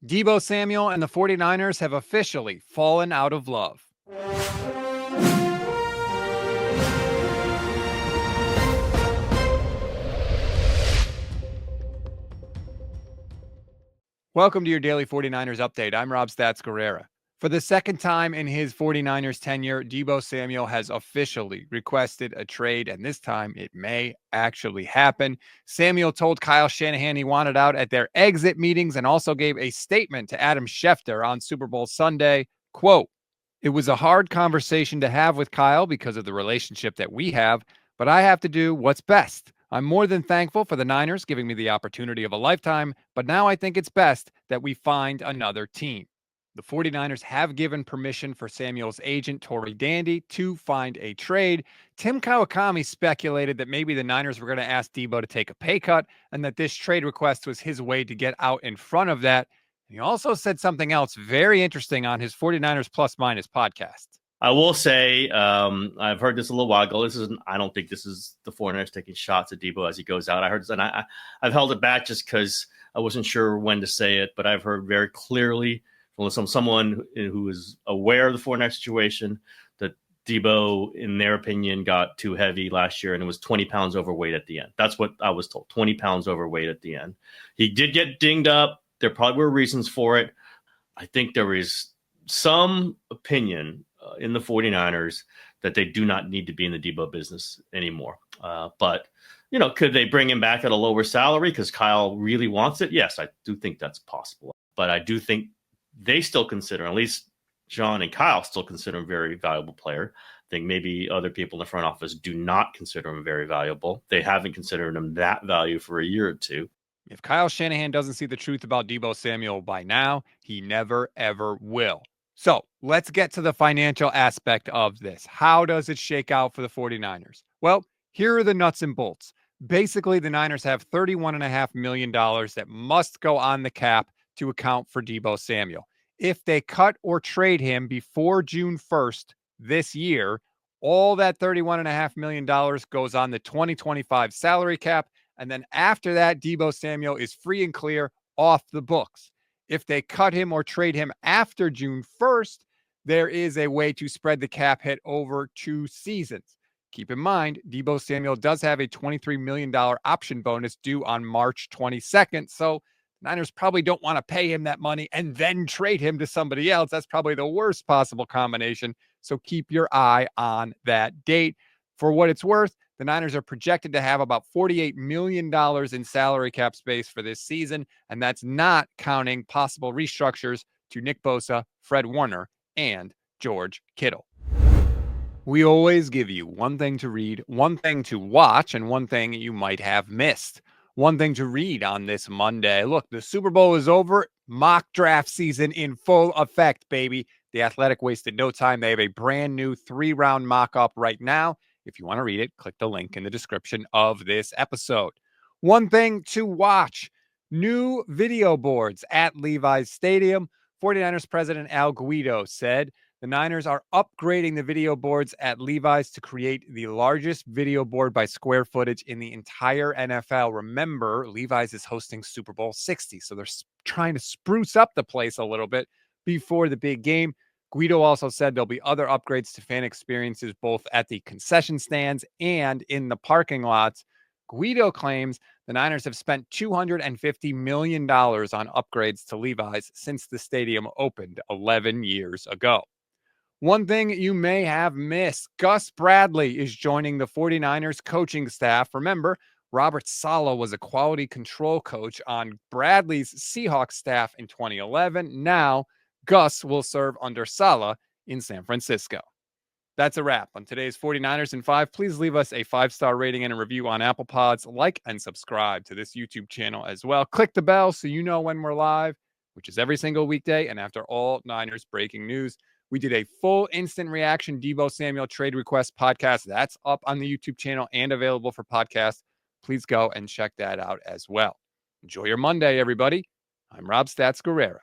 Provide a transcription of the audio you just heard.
Deebo Samuel and the 49ers have officially fallen out of love. Welcome to your daily 49ers update. I'm Rob Stats Guerrera. For the second time in his 49ers tenure, Deebo Samuel has officially requested a trade, and this time it may actually happen. Samuel told Kyle Shanahan he wanted out at their exit meetings and also gave a statement to Adam Schefter on Super Bowl Sunday. Quote, "It was a hard conversation to have with Kyle because of the relationship that we have, but I have to do what's best. I'm more than thankful for the Niners giving me the opportunity of a lifetime, but now I think it's best that we find another team." The 49ers have given permission for Samuel's agent, Torrey Dandy, to find a trade. Tim Kawakami speculated that maybe the Niners were going to ask Deebo to take a pay cut and that this trade request was his way to get out in front of that. He also said something else very interesting on his 49ers Plus Minus podcast. I will say, I've heard this a little while ago. I don't think this is the 49ers taking shots at Deebo as he goes out. I heard this, and I've held it back just because I wasn't sure when to say it, but I've heard very clearly from someone who is aware of the 49ers situation that Deebo, in their opinion, got too heavy last year and it was 20 pounds overweight at the end. That's what I was told, 20 pounds overweight at the end. He did get dinged up. There probably were reasons for it. I think there is some opinion in the 49ers that they do not need to be in the Deebo business anymore. But, could they bring him back at a lower salary because Kyle really wants it? Yes, I do think that's possible. But I do think they still consider, at least John and Kyle still consider him a very valuable player. I think maybe other people in the front office do not consider him very valuable. They haven't considered him that value for a year or two. If Kyle Shanahan doesn't see the truth about Deebo Samuel by now, he never, ever will. So let's get to the financial aspect of this. How does it shake out for the 49ers? Well, here are the nuts and bolts. Basically, the Niners have $31.5 million that must go on the cap to account for Deebo Samuel. If they cut or trade him before June 1st this year, all that $31.5 million goes on the 2025 salary cap. And then after that, Deebo Samuel is free and clear off the books. If they cut him or trade him after June 1st, there is a way to spread the cap hit over 2 seasons. Keep in mind, Deebo Samuel does have a $23 million option bonus due on March 22nd. So Niners probably don't want to pay him that money and then trade him to somebody else. That's probably the worst possible combination. So keep your eye on that date. For what it's worth, the Niners are projected to have about $48 million in salary cap space for this season, and that's not counting possible restructures to Nick Bosa, Fred Warner, and George Kittle. We always give you one thing to read, one thing to watch, and one thing you might have missed. One thing to read on this Monday. Look, the Super Bowl is over. Mock draft season in full effect, baby. The Athletic wasted no time. They have a brand new 3-round mock-up right now. If you want to read it, click the link in the description of this episode. One thing to watch. New video boards at Levi's Stadium. 49ers president Al Guido said the Niners are upgrading the video boards at Levi's to create the largest video board by square footage in the entire NFL. Remember, Levi's is hosting Super Bowl 60, so they're trying to spruce up the place a little bit before the big game. Guido also said there'll be other upgrades to fan experiences both at the concession stands and in the parking lots. Guido claims the Niners have spent $250 million on upgrades to Levi's since the stadium opened 11 years ago. One thing you may have missed, Gus Bradley is joining the 49ers coaching staff. Remember, Robert Saleh was a quality control coach on Bradley's Seahawks staff in 2011. Now, Gus will serve under Saleh in San Francisco. That's a wrap on today's 49ers in 5. Please leave us a 5-star rating and a review on Apple Pods. Like and subscribe to this YouTube channel as well. Click the bell so you know when we're live, which is every single weekday. And after all Niners breaking news, we did a full instant reaction Deebo Samuel trade request podcast. That's up on the YouTube channel and available for podcast. Please go and check that out as well. Enjoy your Monday, everybody. I'm Rob Stats Guerrera.